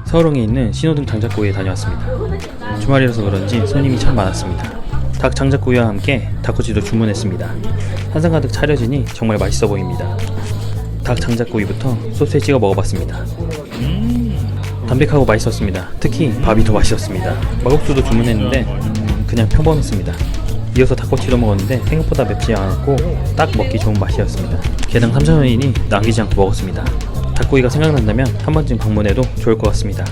서울흥에 있는 신호등 장작구이에 다녀왔습니다. 주말이라서 그런지 손님이 참 많았습니다. 닭 장작구이와 함께 닭꼬치도 주문했습니다. 한상 가득 차려지니 정말 맛있어 보입니다. 닭 장작구이부터 소스에 찍어 먹어봤습니다. 담백하고 맛있었습니다. 특히 밥이 더 맛있었습니다. 막국수도 주문했는데 그냥 평범했습니다. 이어서 닭꼬치도 먹었는데 생각보다 맵지 않았고 딱 먹기 좋은 맛이었습니다. 개당 3,000원이니 남기지 않고 먹었습니다. 닭구이가 생각난다면 한 번쯤 방문해도 좋을 것 같습니다.